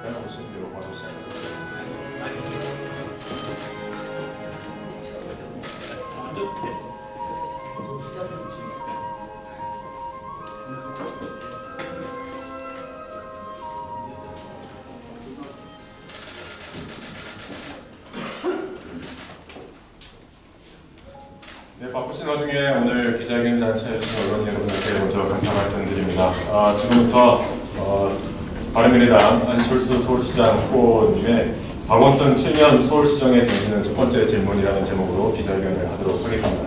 오신 대로 바로 시작합니다. 네, 바쁘신 와중에 오늘 기자회견장 찾아주신 언론 여러분께 먼저 감사 말씀드립니다. 지금부터 바른미래당 안철수 서울시장 후보님의 박원순 7년 서울시정에 던지는 첫 번째 질문이라는 제목으로 기자회견을 하도록 하겠습니다.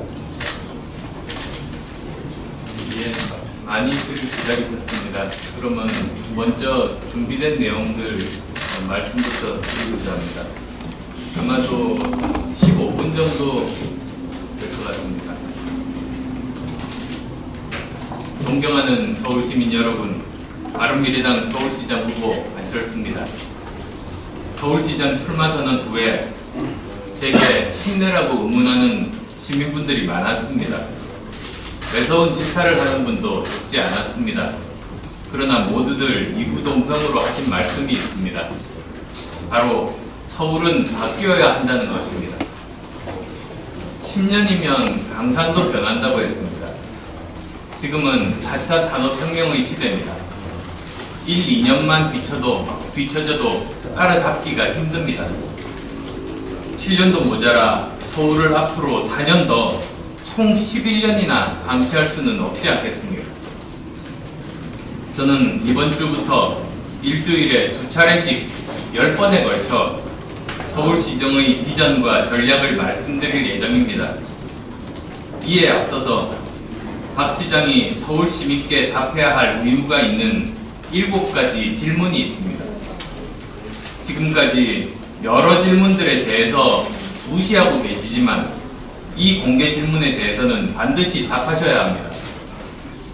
예, 많이들 기다리셨습니다. 그러면 먼저 준비된 내용들 말씀부터 드리고자 합니다. 아마도 15분 정도 될 것 같습니다. 존경하는 서울시민 여러분, 바른미래당 서울시장 후보 안철수입니다. 서울시장 출마 선언 후에 제게 힘내라고 응원하는 시민분들이 많았습니다. 매서운 질타를 하는 분도 적지 않았습니다. 그러나 모두들 이구동성으로 하신 말씀이 있습니다. 바로 서울은 바뀌어야 한다는 것입니다. 10년이면 강산도 변한다고 했습니다. 지금은 4차 산업혁명의 시대입니다. 1, 2년만 뒤쳐져도 따라잡기가 힘듭니다. 7년도 모자라 서울을 앞으로 4년 더 총 11년이나 방치할 수는 없지 않겠습니까? 저는 이번 주부터 일주일에 2차례씩 10번에 걸쳐 서울시정의 비전과 전략을 말씀드릴 예정입니다. 이에 앞서서 박 시장이 서울 시민께 답해야 할 의무가 있는 7가지 질문이 있습니다. 지금까지 여러 질문들에 대해서 무시하고 계시지만 이 공개 질문에 대해서는 반드시 답하셔야 합니다.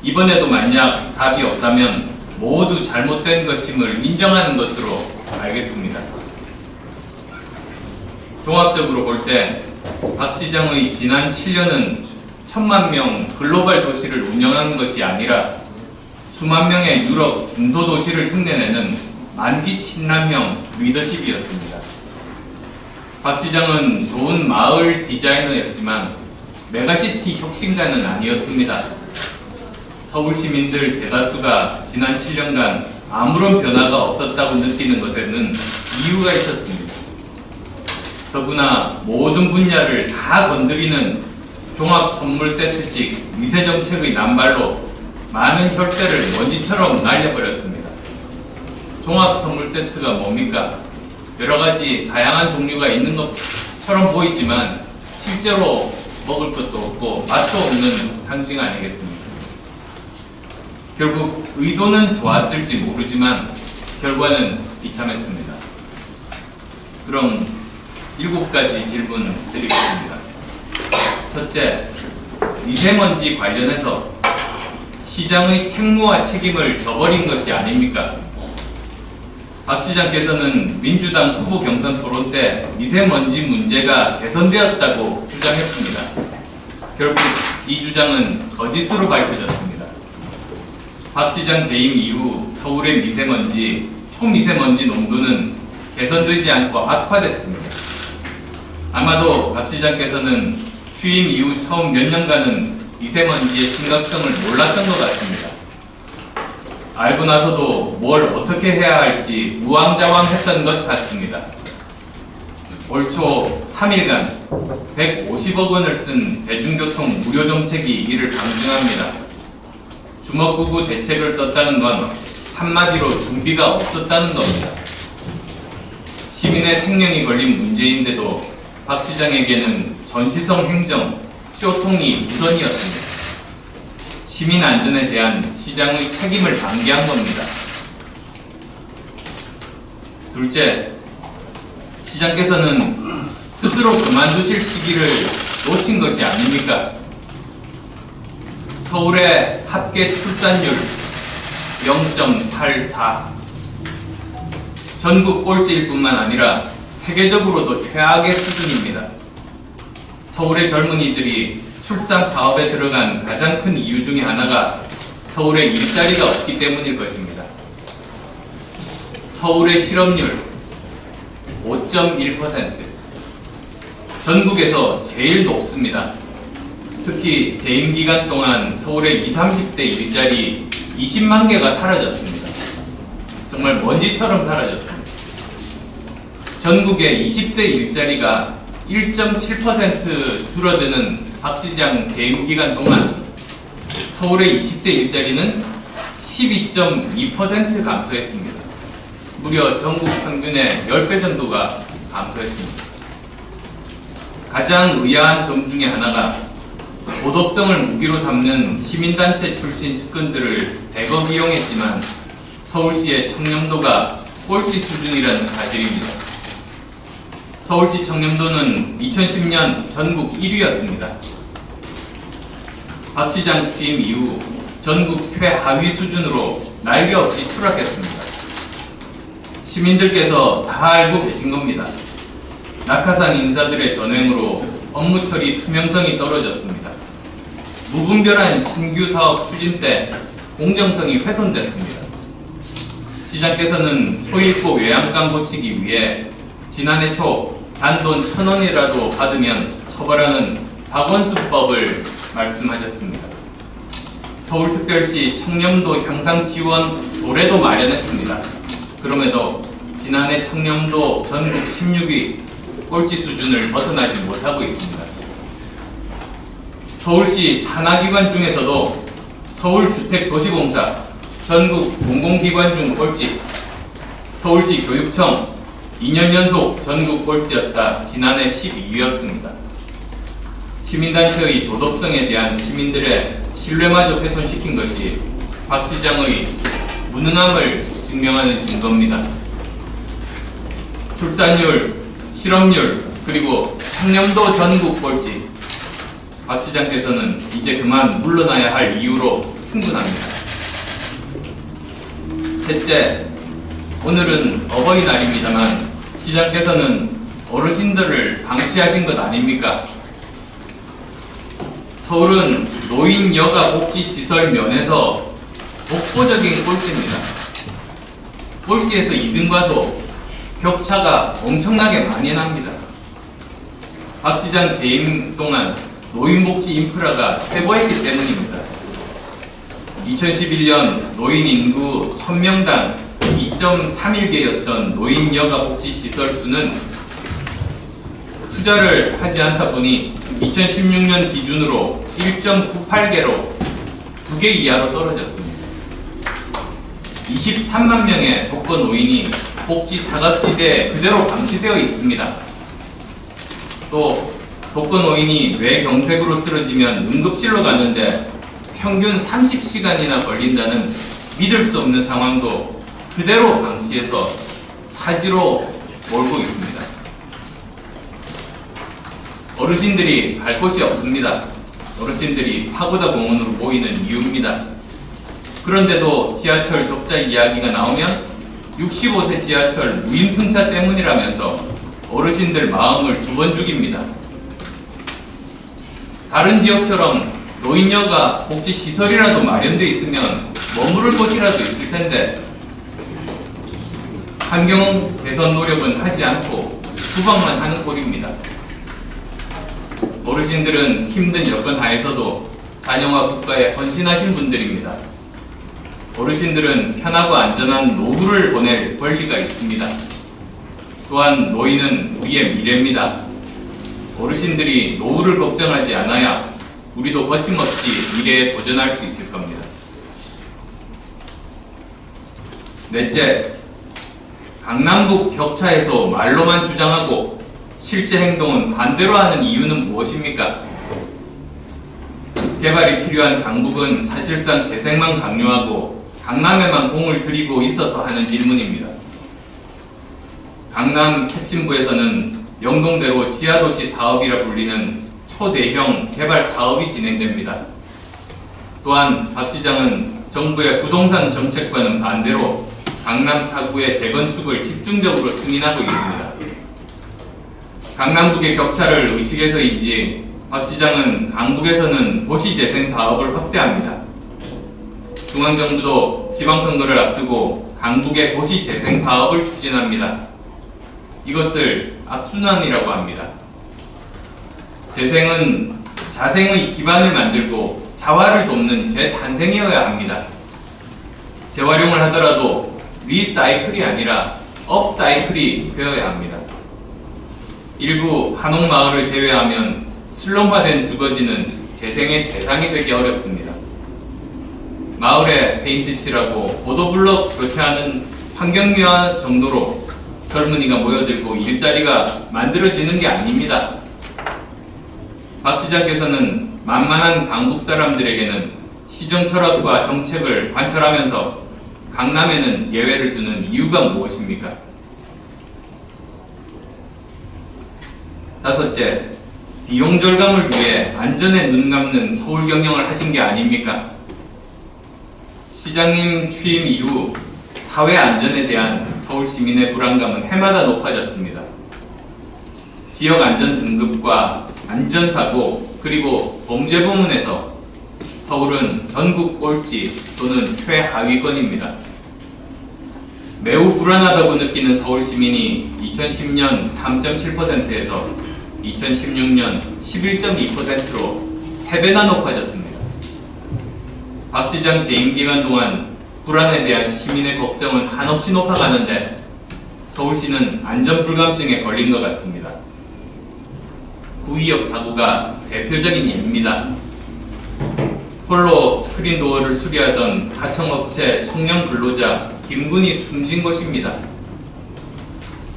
이번에도 만약 답이 없다면 모두 잘못된 것임을 인정하는 것으로 알겠습니다. 종합적으로 볼 때 박 시장의 지난 7년은 1000만 명 글로벌 도시를 운영하는 것이 아니라 수만 명의 유럽 중소도시를 흉내내는 만기 친남형 리더십이었습니다. 박 시장은 좋은 마을 디자이너였지만 메가시티 혁신가는 아니었습니다. 서울 시민들 대다수가 지난 7년간 아무런 변화가 없었다고 느끼는 것에는 이유가 있었습니다. 더구나 모든 분야를 다 건드리는 종합 선물 세트식 미세 정책의 남발로 많은 혈세를 먼지처럼 날려버렸습니다. 종합 선물 세트가 뭡니까? 여러 가지 다양한 종류가 있는 것처럼 보이지만 실제로 먹을 것도 없고 맛도 없는 상징 아니겠습니까? 결국 의도는 좋았을지 모르지만 결과는 비참했습니다. 그럼 7가지 질문 드리겠습니다. 첫째, 미세먼지 관련해서 시장의 책무와 책임을 져버린 것이 아닙니까? 박 시장께서는 민주당 후보 경선 토론 때 미세먼지 문제가 개선되었다고 주장했습니다. 결국 이 주장은 거짓으로 밝혀졌습니다. 박 시장 재임 이후 서울의 미세먼지, 초미세먼지 농도는 개선되지 않고 악화됐습니다. 아마도 박 시장께서는 취임 이후 처음 몇 년간은 미세먼지의 심각성을 몰랐던 것 같습니다. 알고 나서도 뭘 어떻게 해야 할지 우왕좌왕했던 것 같습니다. 올 초 3일간 150억 원을 쓴 대중교통 무료 정책이 이를 방증합니다. 주먹구구 대책을 썼다는 건 한마디로 준비가 없었다는 겁니다. 시민의 생명이 걸린 문제인데도 박 시장에게는 전시성 행정, 쇼통이 우선이었습니다. 시민 안전에 대한 시장의 책임을 방기한 겁니다. 둘째, 시장께서는 스스로 그만두실 시기를 놓친 것이 아닙니까? 서울의 합계 출산율 0.84, 전국 꼴찌일 뿐만 아니라 세계적으로도 최악의 수준입니다. 서울의 젊은이들이 출산 파업에 들어간 가장 큰 이유 중에 하나가 서울에 일자리가 없기 때문일 것입니다. 서울의 실업률 5.1%, 전국에서 제일 높습니다. 특히 재임 기간 동안 서울의 20, 30대 일자리 20만 개가 사라졌습니다. 정말 먼지처럼 사라졌습니다. 전국의 20대 일자리가 1.7% 줄어드는 박 시장 재임 기간 동안 서울의 20대 일자리는 12.2% 감소했습니다. 무려 전국 평균의 10배 정도가 감소했습니다. 가장 의아한 점 중에 하나가 도덕성을 무기로 삼는 시민단체 출신 측근들을 대거 이용했지만 서울시의 청렴도가 꼴찌 수준이라는 사실입니다. 서울시 청렴도는 2010년 전국 1위였습니다. 박 시장 취임 이후 전국 최하위 수준으로 날개없이 추락했습니다. 시민들께서 다 알고 계신 겁니다. 낙하산 인사들의 전횡으로 업무 처리 투명성이 떨어졌습니다. 무분별한 신규 사업 추진 때 공정성이 훼손됐습니다. 시장께서는 소잃고 외양간 고치기 위해 지난해 초 단돈 1,000원이라도 받으면 처벌하는 박원순법을 말씀하셨습니다. 서울특별시 청렴도 향상 지원 조례도 마련했습니다. 그럼에도 지난해 청렴도 전국 16위 꼴찌 수준을 벗어나지 못하고 있습니다. 서울시 산하기관 중에서도 서울주택도시공사 전국 공공기관 중 꼴찌, 서울시 교육청 2년 연속 전국 꼴찌였다 지난해 12위였습니다. 시민단체의 도덕성에 대한 시민들의 신뢰마저 훼손시킨 것이 박 시장의 무능함을 증명하는 증거입니다. 출산율, 실업률, 그리고 청렴도 전국 꼴찌. 박 시장께서는 이제 그만 물러나야 할 이유로 충분합니다. 셋째, 오늘은 어버이날입니다만 시장께서는 어르신들을 방치하신 것 아닙니까? 서울은 노인 여가 복지 시설 면에서 독보적인 꼴찌입니다. 꼴찌에서 2등과도 격차가 엄청나게 많이 납니다. 박 시장 재임 동안 노인복지 인프라가 퇴보했기 때문입니다. 2011년 노인 인구 1000명당 2.31개였던 노인 여가 복지 시설 수는 투자를 하지 않다 보니 2016년 기준으로 1.98개로 2개 이하로 떨어졌습니다. 23만 명의 독거 노인이 복지 사각지대에 그대로 방치되어 있습니다. 또 독거 노인이 뇌경색으로 쓰러지면 응급실로 가는데 평균 30시간이나 걸린다는 믿을 수 없는 상황도 그대로 방치해서 사지로 몰고 있습니다. 어르신들이 갈 곳이 없습니다. 어르신들이 파고다 공원으로 모이는 이유입니다. 그런데도 지하철 적자 이야기가 나오면 65세 지하철 무임승차 때문이라면서 어르신들 마음을 두 번 죽입니다. 다른 지역처럼 노인여가 복지시설이라도 마련되어 있으면 머무를 곳이라도 있을 텐데 환경 개선 노력은 하지 않고 구박만 하는 꼴입니다. 어르신들은 힘든 여건 하에서도 자녀와 국가에 헌신하신 분들입니다. 어르신들은 편하고 안전한 노후를 보낼 권리가 있습니다. 또한 노인은 우리의 미래입니다. 어르신들이 노후를 걱정하지 않아야 우리도 거침없이 미래에 도전할 수 있을 겁니다. 넷째, 강남북 격차 해소 말로만 주장하고 실제 행동은 반대로 하는 이유는 무엇입니까? 개발이 필요한 강북은 사실상 재생만 강요하고 강남에만 공을 들이고 있어서 하는 질문입니다. 강남 핵심부에서는 영동대로 지하도시 사업이라 불리는 초대형 개발 사업이 진행됩니다. 또한 박 시장은 정부의 부동산 정책과는 반대로 강남 4구의 재건축을 집중적으로 승인하고 있습니다. 강남북의 격차를 의식해서인지 박 시장은 강북에서는 도시재생 사업을 확대합니다. 중앙정부도 지방선거를 앞두고 강북의 도시 재생 사업을 추진합니다. 이것을 악순환이라고 합니다. 재생은 자생의 기반을 만들고 자활을 돕는 재탄생이어야 합니다. 재활용을 하더라도 리사이클이 아니라 업사이클이 되어야 합니다. 일부 한옥마을을 제외하면 슬럼화된 주거지는 재생의 대상이 되기 어렵습니다. 마을에 페인트 칠하고 보도블럭 교체하는 환경미화 정도로 젊은이가 모여들고 일자리가 만들어지는 게 아닙니다. 박 시장께서는 만만한 강북 사람들에게는 시정 철학과 정책을 관철하면서 강남에는 예외를 두는 이유가 무엇입니까? 다섯째, 비용 절감을 위해 안전에 눈 감는 서울 경영을 하신 게 아닙니까? 시장님 취임 이후 사회 안전에 대한 서울 시민의 불안감은 해마다 높아졌습니다. 지역 안전 등급과 안전사고 그리고 범죄 부문에서 서울은 전국 꼴찌 또는 최하위권입니다. 매우 불안하다고 느끼는 서울 시민이 2010년 3.7%에서 2016년 11.2%로 3배나 높아졌습니다. 박 시장 재임 기간 동안 불안에 대한 시민의 걱정은 한없이 높아가는데 서울시는 안전불감증에 걸린 것 같습니다. 구의역 사고가 대표적인 예입니다. 홀로 스크린 도어를 수리하던 하청업체 청년 근로자 김군이 숨진 것입니다.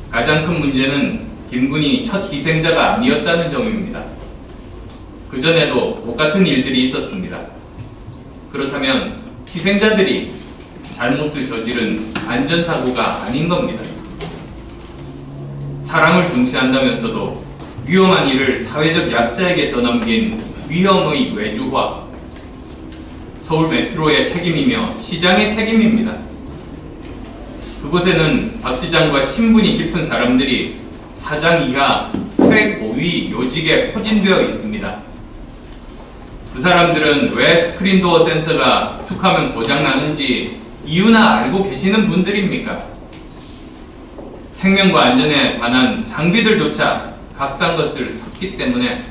가장 큰 문제는 김군이 첫 희생자가 아니었다는 점입니다. 그전에도 똑같은 일들이 있었습니다. 그렇다면 희생자들이 잘못을 저지른 안전사고가 아닌 겁니다. 사람을 중시한다면서도 위험한 일을 사회적 약자에게 떠넘긴 위험의 외주화, 서울 메트로의 책임이며 시장의 책임입니다. 그곳에는 박 시장과 친분이 깊은 사람들이 사장 이하 최고위 요직에 포진되어 있습니다. 그 사람들은 왜 스크린도어 센서가 툭하면 고장나는지 이유나 알고 계시는 분들입니까? 생명과 안전에 관한 장비들조차 값싼 것을 샀기 때문에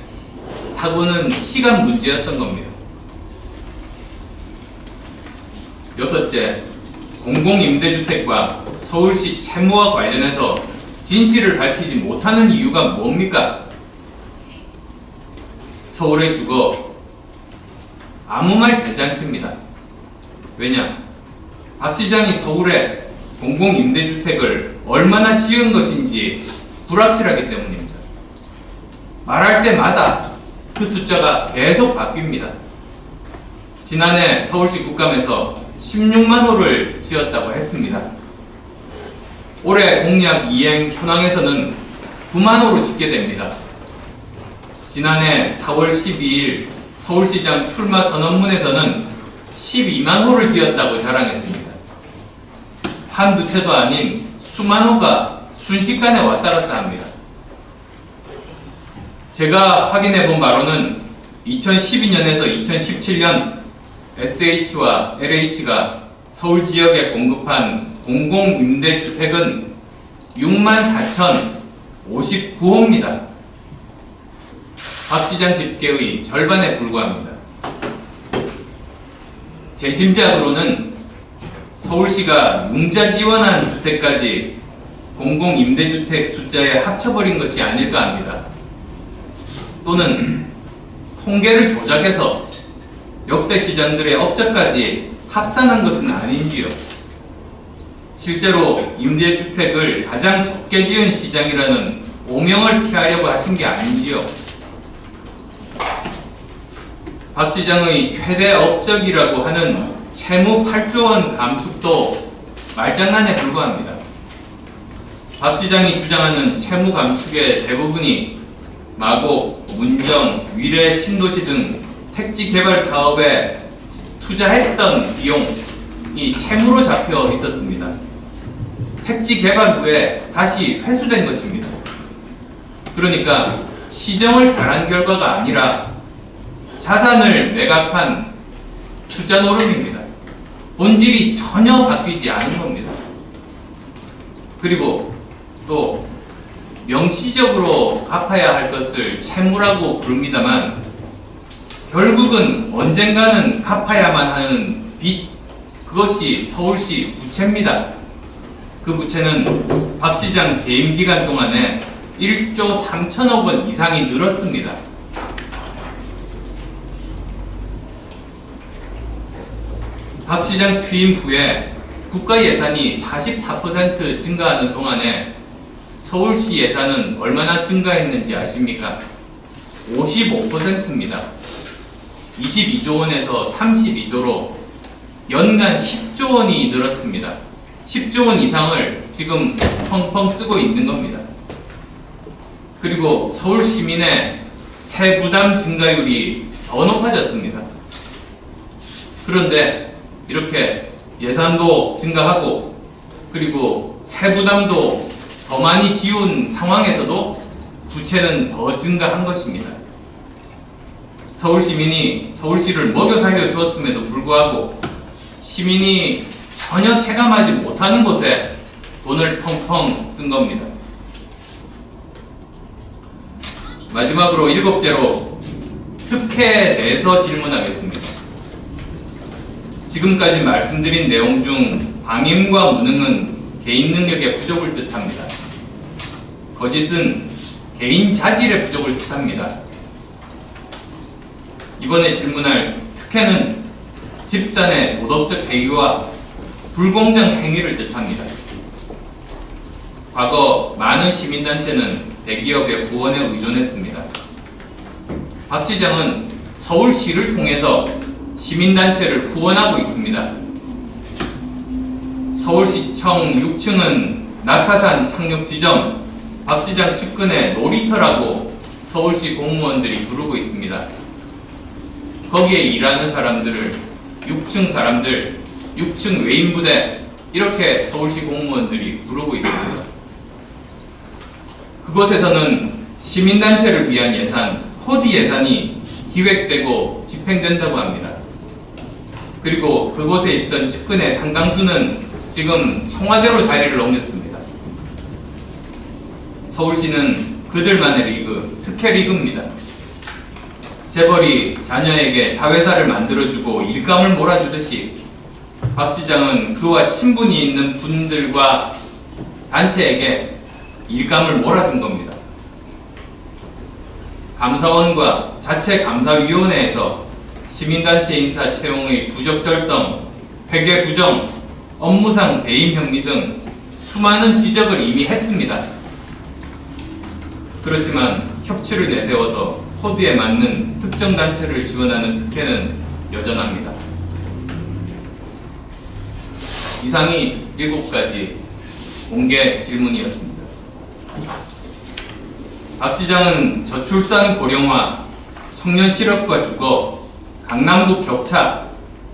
사고는 시간 문제였던 겁니다. 여섯째, 공공임대주택과 서울시 채무와 관련해서 진실을 밝히지 못하는 이유가 뭡니까? 서울의 주거 아무 말 대잔치입니다. 왜냐? 박 시장이 서울에 공공임대주택을 얼마나 지은 것인지 불확실하기 때문입니다. 말할 때마다 그 숫자가 계속 바뀝니다. 지난해 서울시 국감에서 16만 호를 지었다고 했습니다. 올해 공약 이행 현황에서는 9만 호로 짓게 됩니다. 지난해 4월 12일 서울시장 출마 선언문에서는 12만 호를 지었다고 자랑했습니다. 한두 채도 아닌 수만 호가 순식간에 왔다 갔다 합니다. 제가 확인해 본 바로는 2012년에서 2017년 SH와 LH가 서울 지역에 공급한 공공임대주택은 64,059호입니다. 박 시장 집계의 절반에 불과합니다. 제 짐작으로는 서울시가 융자 지원한 주택까지 공공임대주택 숫자에 합쳐버린 것이 아닐까 합니다. 또는 통계를 조작해서 역대 시장들의 업자까지 합산한 것은 아닌지요. 실제로 임대주택을 가장 적게 지은 시장이라는 오명을 피하려고 하신 게 아닌지요. 박 시장의 최대 업적이라고 하는 채무 8조 원 감축도 말장난에 불과합니다. 박 시장이 주장하는 채무 감축의 대부분이 마곡, 문정, 위례, 신도시 등 택지 개발 사업에 투자했던 비용이 채무로 잡혀 있었습니다. 택지 개발 후에 다시 회수된 것입니다. 그러니까 시정을 잘한 결과가 아니라 자산을 매각한 숫자 노름입니다. 본질이 전혀 바뀌지 않은 겁니다. 그리고 또 명시적으로 갚아야 할 것을 채무라고 부릅니다만 결국은 언젠가는 갚아야만 하는 빚, 그것이 서울시 부채입니다. 그 부채는 박 시장 재임 기간 동안에 1조 3천억 원 이상이 늘었습니다. 박 시장 취임 후에 국가 예산이 44% 증가하는 동안에 서울시 예산은 얼마나 증가했는지 아십니까? 55%입니다. 22조 원에서 32조로 연간 10조 원이 늘었습니다. 10조 원 이상을 지금 펑펑 쓰고 있는 겁니다. 그리고 서울 시민의 세 부담 증가율이 더 높아졌습니다. 그런데 이렇게 예산도 증가하고 그리고 세 부담도 더 많이 지운 상황에서도 부채는 더 증가한 것입니다. 서울 시민이 서울시를 먹여 살려 주었음에도 불구하고 시민이 전혀 체감하지 못하는 곳에 돈을 펑펑 쓴 겁니다. 마지막으로 7제로 특혜에 대해서 질문하겠습니다. 지금까지 말씀드린 내용 중 방임과 무능은 개인 능력의 부족을 뜻합니다. 거짓은 개인 자질의 부족을 뜻합니다. 이번에 질문할 특혜는 집단의 도덕적 해이와 불공정 행위를 뜻합니다. 과거 많은 시민단체는 대기업의 후원에 의존했습니다. 박 시장은 서울시를 통해서 시민단체를 후원하고 있습니다. 서울시청 6층은 낙하산 착륙지점, 박 시장 측근의 놀이터라고 서울시 공무원들이 부르고 있습니다. 거기에 일하는 사람들을 6층 사람들, 6층 외인부대, 이렇게 서울시 공무원들이 부르고 있습니다. 그곳에서는 시민단체를 위한 예산, 코디 예산이 기획되고 집행된다고 합니다. 그리고 그곳에 있던 측근의 상당수는 지금 청와대로 자리를 옮겼습니다. 서울시는 그들만의 리그, 특혜 리그입니다. 재벌이 자녀에게 자회사를 만들어주고 일감을 몰아주듯이 박 시장은 그와 친분이 있는 분들과 단체에게 일감을 몰아준 겁니다. 감사원과 자체감사위원회에서 시민단체 인사 채용의 부적절성, 회계 부정, 업무상 배임 혐의 등 수많은 지적을 이미 했습니다. 그렇지만 협치를 내세워서 코드에 맞는 특정 단체를 지원하는 특혜는 여전합니다. 이상이 7가지 공개 질문이었습니다. 박 시장은 저출산 고령화, 청년 실업과 주거, 강남북 격차,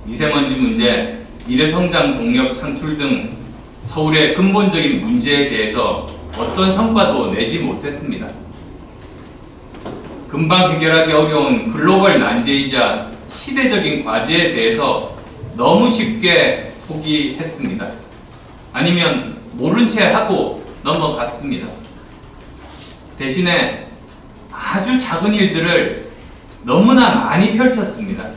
미세먼지 문제, 미래성장 동력 창출 등 서울의 근본적인 문제에 대해서 어떤 성과도 내지 못했습니다. 금방 해결하기 어려운 글로벌 난제이자 시대적인 과제에 대해서 너무 쉽게 포기했습니다. 아니면 모른 채 하고 넘어갔습니다. 대신에 아주 작은 일들을 너무나 많이 펼쳤습니다.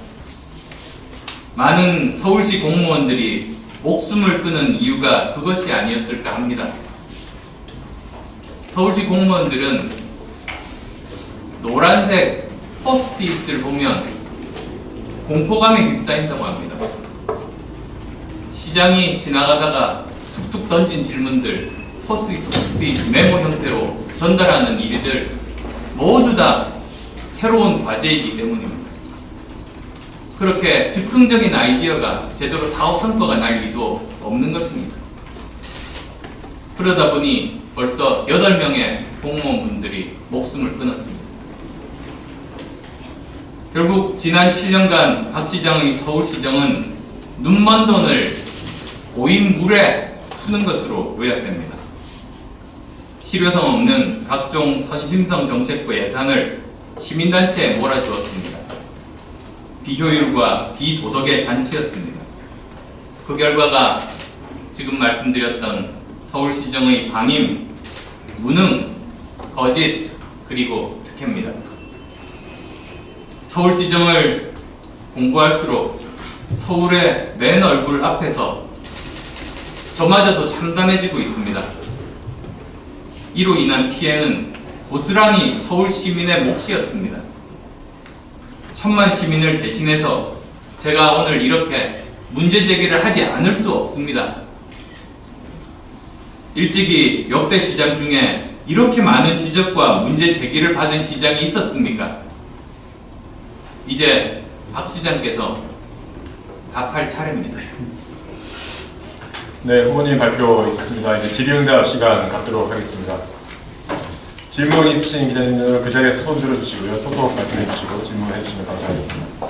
많은 서울시 공무원들이 목숨을 끊은 이유가 그것이 아니었을까 합니다. 서울시 공무원들은 노란색 포스트잇을 보면 공포감에 휩싸인다고 합니다. 시장이 지나가다가 툭툭 던진 질문들, 포스트잇 메모 형태로 전달하는 일들 모두 다 새로운 과제이기 때문입니다. 그렇게 즉흥적인 아이디어가 제대로 사업 성과가 날 리도 없는 것입니다. 그러다 보니 벌써 8명의 공무원분들이 목숨을 끊었습니다. 결국 지난 7년간 박 시장의 서울시정은 눈먼 돈을 고인 물에 푸는 것으로 요약됩니다. 실효성 없는 각종 선심성 정책과 예산을 시민단체에 몰아주었습니다. 비효율과 비도덕의 잔치였습니다. 그 결과가 지금 말씀드렸던 서울시정의 방임, 무능, 거짓, 그리고 특혜입니다. 서울시정을 공부할수록 서울의 맨 얼굴 앞에서 저마저도 참담해지고 있습니다. 이로 인한 피해는 고스란히 서울 시민의 몫이었습니다. 1000만 시민을 대신해서 제가 오늘 이렇게 문제 제기를 하지 않을 수 없습니다. 일찍이 역대 시장 중에 이렇게 많은 지적과 문제 제기를 받은 시장이 있었습니까? 이제 박 시장께서 답할 차례입니다. 네, 후보님 발표 있었습니다. 이제 질의응답 시간 갖도록 하겠습니다. 질문 있으신 기자님들은 그 자리에서 손 들어주시고요. 소속 말씀해 주시고 질문해 주시면 감사하겠습니다.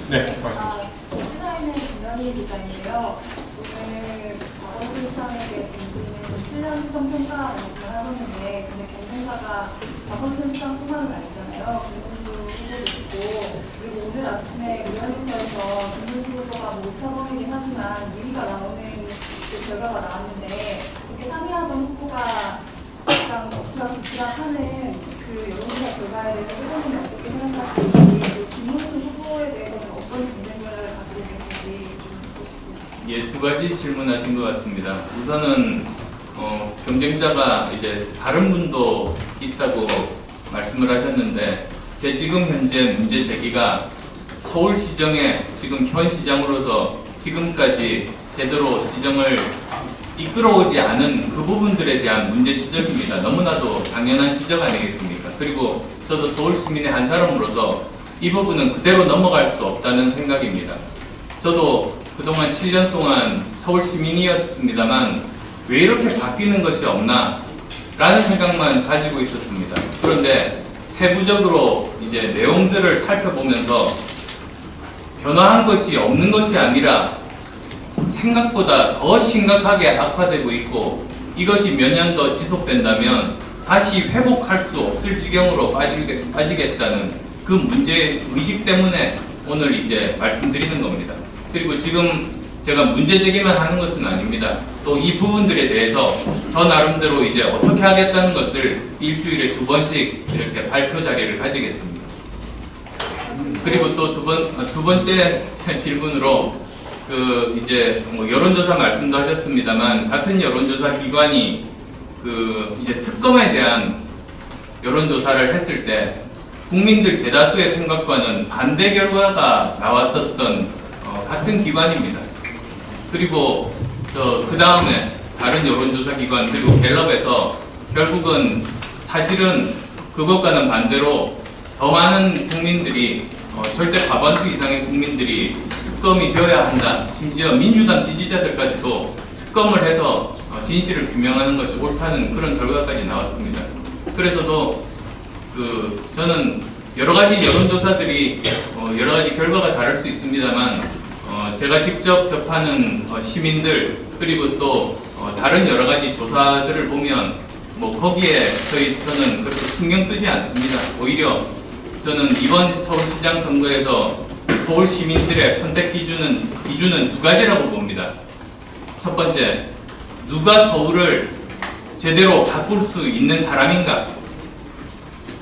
네, 말씀해 주시죠. 시사인의 김연희 기자인데요. 오늘 박원순 시장에게 던지는 7년 시정 평가 말씀을 하셨는데, 근데 경쟁자가 박원순 시장뿐만은 아니잖아요. 김문수 후보도 있고, 그리고 오늘 아침에 의원님께서 김문수 후보가 뭐 오차범위긴 하지만 1위가 나오는 그 결과가 나왔는데, 이게 상의하던 후보가 약간 엎치락뒤치락하는 그 여론조사 결과에 대해서 후보님이 어떻게 생각하시는지, 그리고 김문수 후보에 대해서는 어떤 경쟁력을 가지고 계신지 좀 듣고 싶습니다. 예, 두 가지 질문하신 것 같습니다. 우선은 경쟁자가 이제 다른 분도 있다고 말씀을 하셨는데, 제 지금 현재 문제 제기가 서울시정의 지금 현 시장으로서 지금까지 제대로 시정을 이끌어오지 않은 그 부분들에 대한 문제 지적입니다. 너무나도 당연한 지적 아니겠습니까? 그리고 저도 서울 시민의 한 사람으로서 이 부분은 그대로 넘어갈 수 없다는 생각입니다. 저도 그동안 7년 동안 서울 시민이었습니다만 왜 이렇게 바뀌는 것이 없나 라는 생각만 가지고 있었습니다. 그런데 세부적으로 이제 내용들을 살펴보면서 변화한 것이 없는 것이 아니라 생각보다 더 심각하게 악화되고 있고, 이것이 몇 년 더 지속된다면 다시 회복할 수 없을 지경으로 빠지겠다는 그 문제 의식 때문에 오늘 이제 말씀드리는 겁니다. 그리고 지금 제가 문제 제기만 하는 것은 아닙니다. 또 이 부분들에 대해서 저 나름대로 이제 어떻게 하겠다는 것을 일주일에 2번씩 이렇게 발표 자리를 가지겠습니다. 그리고 또 두 번째 질문으로 그 이제 뭐 여론조사 말씀도 하셨습니다만, 같은 여론조사 기관이 그 이제 특검에 대한 여론조사를 했을 때 국민들 대다수의 생각과는 반대 결과가 나왔었던 같은 기관입니다. 그리고 그 다음에 다른 여론조사 기관 그리고 갤럽에서 결국은 사실은 그것과는 반대로 더 많은 국민들이 절대 과반수 이상의 국민들이 특검이 되어야 한다. 심지어 민주당 지지자들까지도 특검을 해서 진실을 규명하는 것이 옳다는 그런 결과까지 나왔습니다. 그래서도 저는 여러 가지 여론조사들이 여러 가지 결과가 다를 수 있습니다만, 제가 직접 접하는 시민들 그리고 또 다른 여러 가지 조사들을 보면 뭐 거기에 저는 그렇게 신경 쓰지 않습니다. 오히려 저는 이번 서울시장 선거에서 서울 시민들의 선택 기준은 두 가지라고 봅니다. 첫 번째, 누가 서울을 제대로 바꿀 수 있는 사람인가?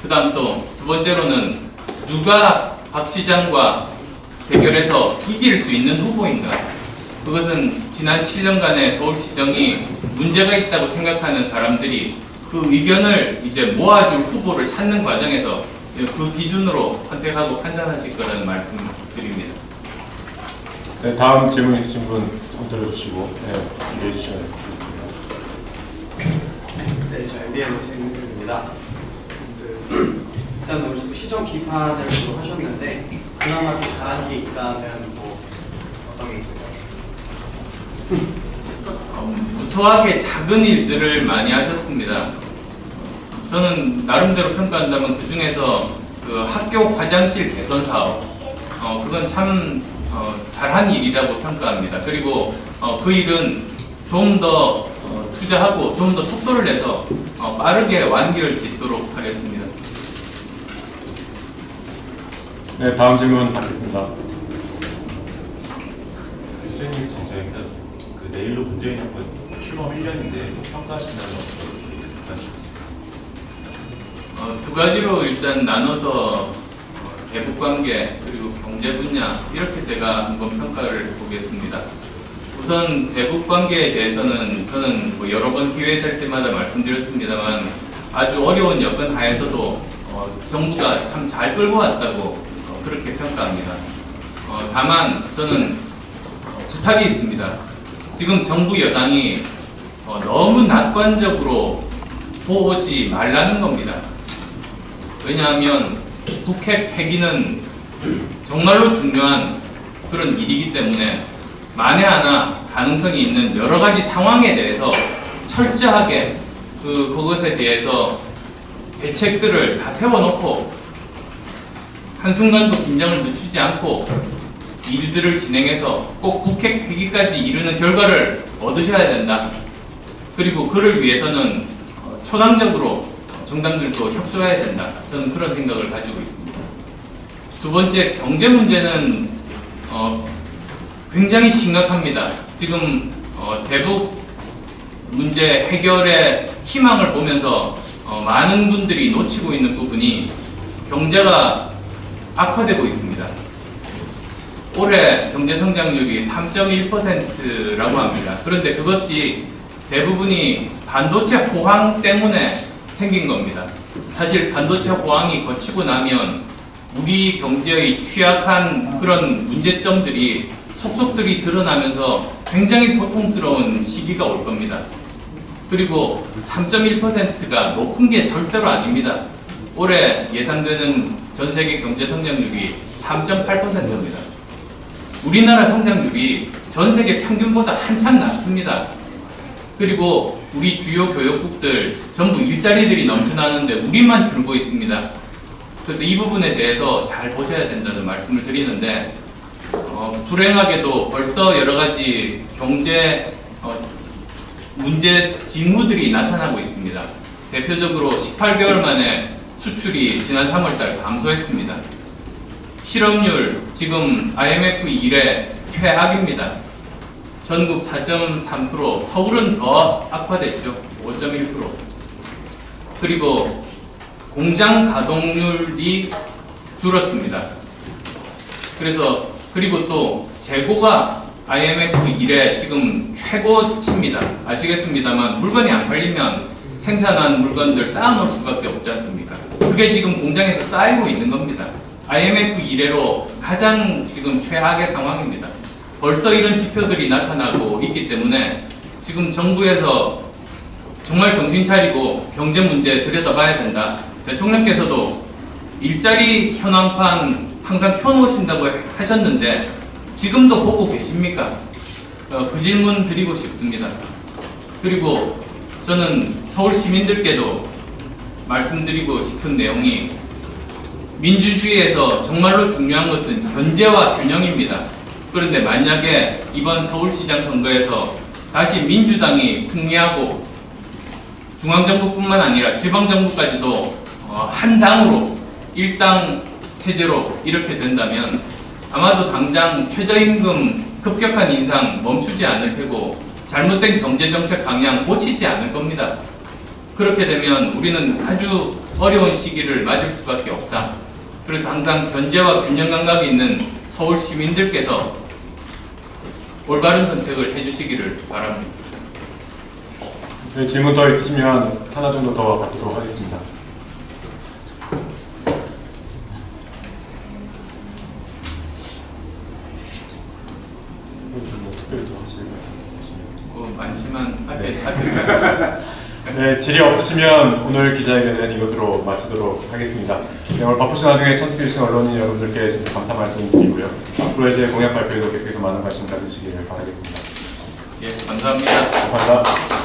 그 다음 또 두 번째로는 누가 박 시장과 대결해서 이길 수 있는 후보인가? 그것은 지난 7년간의 서울시정이 문제가 있다고 생각하는 사람들이 그 의견을 이제 모아줄 후보를 찾는 과정에서 그 기준으로 선택하고 판단하실 거라는 말씀드립니다. 네, 다음 질문 있으신 분 손 들어주시고 준비해 주시면 되겠습니다. 네, 저 MBN 노태입니다. 일단 오늘 시정 비판을 좀 하셨는데 그나마 좀 잘한 게 있다면 뭐 어떤 게 있을까요? 무수하게 작은 일들을 많이 하셨습니다. 저는 나름대로 평가한다면 그 중에서 그 학교 화장실 개선 사업, 그건 참 잘한 일이라고 평가합니다. 그리고 그 일은 좀 더 투자하고 좀 더 속도를 내서 빠르게 완결 짓도록 하겠습니다. 네, 다음 질문 받겠습니다. 선생님 정정입니다. 그 내일로 문제 있는 건 출범 1년인데 평가하신다면 어떻게 하시겠어요? 두 가지로 일단 나눠서 대북 관계 그리고 경제 분야 이렇게 제가 한번 평가를 해보겠습니다. 우선 대북 관계에 대해서는 저는 뭐 여러 번 기회 될 때마다 말씀드렸습니다만 아주 어려운 여건 하에서도 정부가 참 잘 끌고 왔다고 그렇게 평가합니다. 다만 저는 부탁이 있습니다. 지금 정부 여당이 너무 낙관적으로 보지 말라는 겁니다. 왜냐하면 북핵 폐기는 정말로 중요한 그런 일이기 때문에 만에 하나 가능성이 있는 여러 가지 상황에 대해서 철저하게 그것에 대해서 대책들을 다 세워놓고 한순간도 긴장을 늦추지 않고 일들을 진행해서 꼭 북핵 폐기까지 이르는 결과를 얻으셔야 된다. 그리고 그를 위해서는 초당적으로 정당들도 협조해야 된다. 저는 그런 생각을 가지고 있습니다. 두 번째, 경제 문제는 굉장히 심각합니다. 지금 대북 문제 해결의 희망을 보면서 많은 분들이 놓치고 있는 부분이 경제가 악화되고 있습니다. 올해 경제 성장률이 3.1%라고 합니다. 그런데 그것이 대부분이 반도체 호황 때문에 생긴 겁니다. 사실 반도체 호황이 거치고 나면 우리 경제의 취약한 그런 문제점들이 속속들이 드러나면서 굉장히 고통스러운 시기가 올 겁니다. 그리고 3.1%가 높은 게 절대로 아닙니다. 올해 예상되는 전 세계 경제 성장률이 3.8%입니다. 우리나라 성장률이 전 세계 평균보다 한참 낮습니다. 그리고 우리 주요 교역국들 전부 일자리들이 넘쳐나는데 우리만 줄고 있습니다. 그래서 이 부분에 대해서 잘 보셔야 된다는 말씀을 드리는데 불행하게도 벌써 여러 가지 경제 문제 징후들이 나타나고 있습니다. 대표적으로 18개월 만에 수출이 지난 3월달 감소했습니다. 실업률 지금 IMF 이래 최악입니다. 전국 4.3%, 서울은 더 악화됐죠. 5.1%. 그리고 공장 가동률이 줄었습니다. 그리고 또 재고가 IMF 이래 지금 최고치입니다. 아시겠습니다만 물건이 안 팔리면 생산한 물건들 쌓아놓을 수밖에 없지 않습니까? 그게 지금 공장에서 쌓이고 있는 겁니다. IMF 이래로 가장 지금 최악의 상황입니다. 벌써 이런 지표들이 나타나고 있기 때문에 지금 정부에서 정말 정신 차리고 경제 문제 들여다봐야 된다. 대통령께서도 일자리 현황판 항상 켜놓으신다고 하셨는데 지금도 보고 계십니까? 그 질문 드리고 싶습니다. 그리고 저는 서울 시민들께도 말씀드리고 싶은 내용이 민주주의에서 정말로 중요한 것은 견제와 균형입니다. 그런데 만약에 이번 서울시장 선거에서 다시 민주당이 승리하고 중앙정부뿐만 아니라 지방정부까지도 한 당으로 일당 체제로 이렇게 된다면 아마도 당장 최저임금 급격한 인상 멈추지 않을 테고 잘못된 경제정책 방향 고치지 않을 겁니다. 그렇게 되면 우리는 아주 어려운 시기를 맞을 수밖에 없다. 그래서 항상 견제와 균형 감각이 있는 서울 시민들께서 올바른 선택을 해주시기를 바랍니다. 네, 질문 더 있으시면 하나 정도 더 받도록 하겠습니다. 뭐 특별히 더 하실 말씀 있으시면? 많지만 네, 질의 없으시면 오늘 기자회견은 이것으로 마치도록 하겠습니다. 네, 오늘 바쁘신 와중에 참석해주신 언론인 여러분들께 감사 말씀드리고요. 앞으로 이제 공약 발표에도 계속해서 많은 관심 가주시길 바라겠습니다. 예, 감사합니다. 감사합니다.